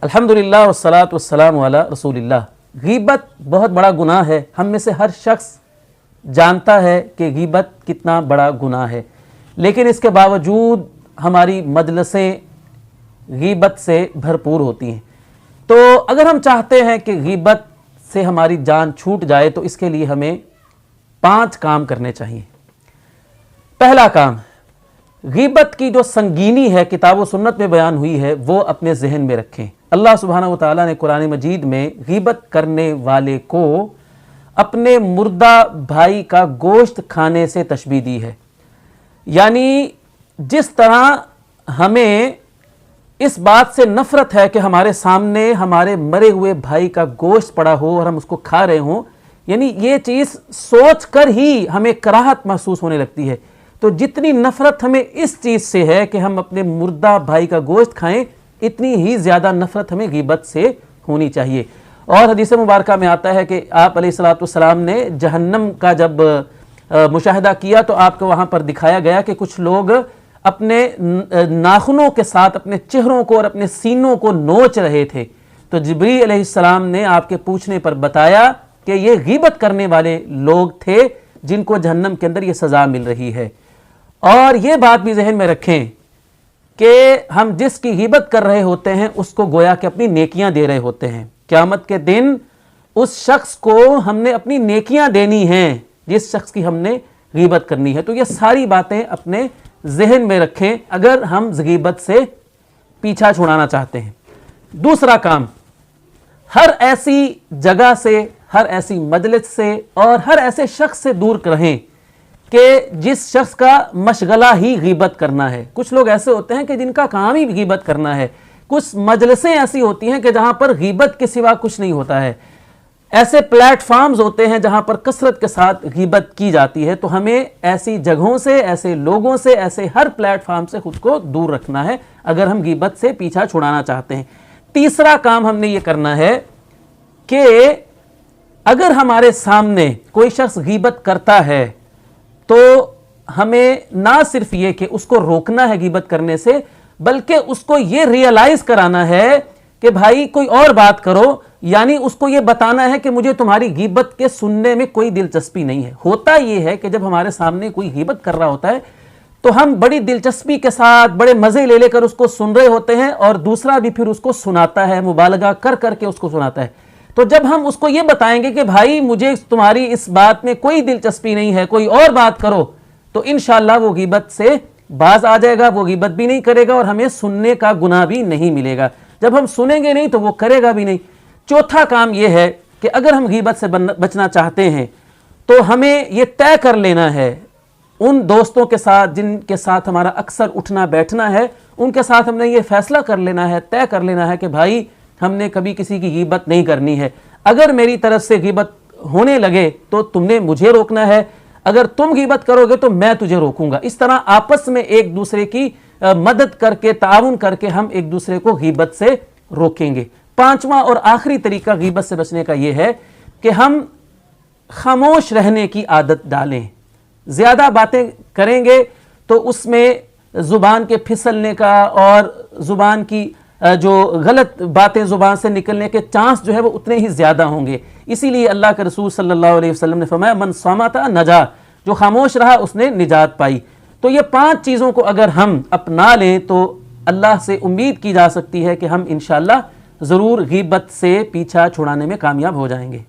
الحمدللہ والصلاۃ والسلام علی رسول اللہ۔ غیبت بہت بڑا گناہ ہے، ہم میں سے ہر شخص جانتا ہے کہ غیبت کتنا بڑا گناہ ہے، لیکن اس کے باوجود ہماری مجلسیں غیبت سے بھرپور ہوتی ہیں۔ تو اگر ہم چاہتے ہیں کہ غیبت سے ہماری جان چھوٹ جائے تو اس کے لیے ہمیں 5 کام کرنے چاہیے۔ پہلا کام، غیبت کی جو سنگینی ہے کتاب و سنت میں بیان ہوئی ہے وہ اپنے ذہن میں رکھیں۔ اللہ سبحانہ و تعالیٰ نے قرآن مجید میں غیبت کرنے والے کو اپنے مردہ بھائی کا گوشت کھانے سے تشبیہ دی ہے، یعنی جس طرح ہمیں اس بات سے نفرت ہے کہ ہمارے سامنے ہمارے مرے ہوئے بھائی کا گوشت پڑا ہو اور ہم اس کو کھا رہے ہوں، یعنی یہ چیز سوچ کر ہی ہمیں کراہت محسوس ہونے لگتی ہے۔ تو جتنی نفرت ہمیں اس چیز سے ہے کہ ہم اپنے مردہ بھائی کا گوشت کھائیں، اتنی ہی زیادہ نفرت ہمیں غیبت سے ہونی چاہیے۔ اور حدیث مبارکہ میں آتا ہے کہ آپ علیہ الصلوۃ والسلام نے جہنم کا جب مشاہدہ کیا تو آپ کو وہاں پر دکھایا گیا کہ کچھ لوگ اپنے ناخنوں کے ساتھ اپنے چہروں کو اور اپنے سینوں کو نوچ رہے تھے۔ تو جبریل علیہ السلام نے آپ کے پوچھنے پر بتایا کہ یہ غیبت کرنے والے لوگ تھے جن کو جہنم کے اندر یہ سزا مل رہی ہے۔ اور یہ بات بھی ذہن میں رکھیں کہ ہم جس کی غیبت کر رہے ہوتے ہیں اس کو گویا کہ اپنی نیکیاں دے رہے ہوتے ہیں۔ قیامت کے دن اس شخص کو ہم نے اپنی نیکیاں دینی ہیں جس شخص کی ہم نے غیبت کرنی ہے۔ تو یہ ساری باتیں اپنے ذہن میں رکھیں اگر ہم غیبت سے پیچھا چھڑانا چاہتے ہیں۔ دوسرا کام، ہر ایسی جگہ سے، ہر ایسی مجلس سے اور ہر ایسے شخص سے دور رہیں کہ جس شخص کا مشغلہ ہی غیبت کرنا ہے۔ کچھ لوگ ایسے ہوتے ہیں کہ جن کا کام ہی غیبت کرنا ہے، کچھ مجلسیں ایسی ہوتی ہیں کہ جہاں پر غیبت کے سوا کچھ نہیں ہوتا ہے، ایسے پلیٹ فارمز ہوتے ہیں جہاں پر کثرت کے ساتھ غیبت کی جاتی ہے۔ تو ہمیں ایسی جگہوں سے، ایسے لوگوں سے، ایسے ہر پلیٹ فارم سے خود کو دور رکھنا ہے اگر ہم غیبت سے پیچھا چھڑانا چاہتے ہیں۔ تیسرا کام ہم نے یہ کرنا ہے کہ اگر ہمارے سامنے کوئی شخص غیبت کرتا ہے تو ہمیں نہ صرف یہ کہ اس کو روکنا ہے غیبت کرنے سے، بلکہ اس کو یہ ریئلائز کرانا ہے کہ بھائی کوئی اور بات کرو، یعنی اس کو یہ بتانا ہے کہ مجھے تمہاری غیبت کے سننے میں کوئی دلچسپی نہیں ہے۔ ہوتا یہ ہے کہ جب ہمارے سامنے کوئی غیبت کر رہا ہوتا ہے تو ہم بڑی دلچسپی کے ساتھ بڑے مزے لے لے کر اس کو سن رہے ہوتے ہیں، اور دوسرا بھی پھر اس کو سناتا ہے، مبالغہ کر کر کے اس کو سناتا ہے۔ تو جب ہم اس کو یہ بتائیں گے کہ بھائی مجھے تمہاری اس بات میں کوئی دلچسپی نہیں ہے، کوئی اور بات کرو، تو انشاءاللہ وہ غیبت سے باز آ جائے گا، وہ غیبت بھی نہیں کرے گا اور ہمیں سننے کا گناہ بھی نہیں ملے گا۔ جب ہم سنیں گے نہیں تو وہ کرے گا بھی نہیں۔ چوتھا کام یہ ہے کہ اگر ہم غیبت سے بچنا چاہتے ہیں تو ہمیں یہ طے کر لینا ہے ان دوستوں کے ساتھ جن کے ساتھ ہمارا اکثر اٹھنا بیٹھنا ہے، ان کے ساتھ ہم نے یہ فیصلہ کر لینا ہے، طے کر لینا ہے کہ بھائی ہم نے کبھی کسی کی غیبت نہیں کرنی ہے۔ اگر میری طرف سے غیبت ہونے لگے تو تم نے مجھے روکنا ہے، اگر تم غیبت کرو گے تو میں تجھے روکوں گا۔ اس طرح آپس میں ایک دوسرے کی مدد کر کے، تعاون کر کے ہم ایک دوسرے کو غیبت سے روکیں گے۔ پانچواں اور آخری طریقہ غیبت سے بچنے کا یہ ہے کہ ہم خاموش رہنے کی عادت ڈالیں۔ زیادہ باتیں کریں گے تو اس میں زبان کے پھسلنے کا اور زبان کی جو غلط باتیں زبان سے نکلنے کے چانس جو ہے وہ اتنے ہی زیادہ ہوں گے۔ اسی لیے اللہ کے رسول صلی اللہ علیہ وسلم نے فرمایا من صامت نجا، جو خاموش رہا اس نے نجات پائی۔ تو یہ 5 چیزوں کو اگر ہم اپنا لیں تو اللہ سے امید کی جا سکتی ہے کہ ہم انشاءاللہ ضرور غیبت سے پیچھا چھڑانے میں کامیاب ہو جائیں گے۔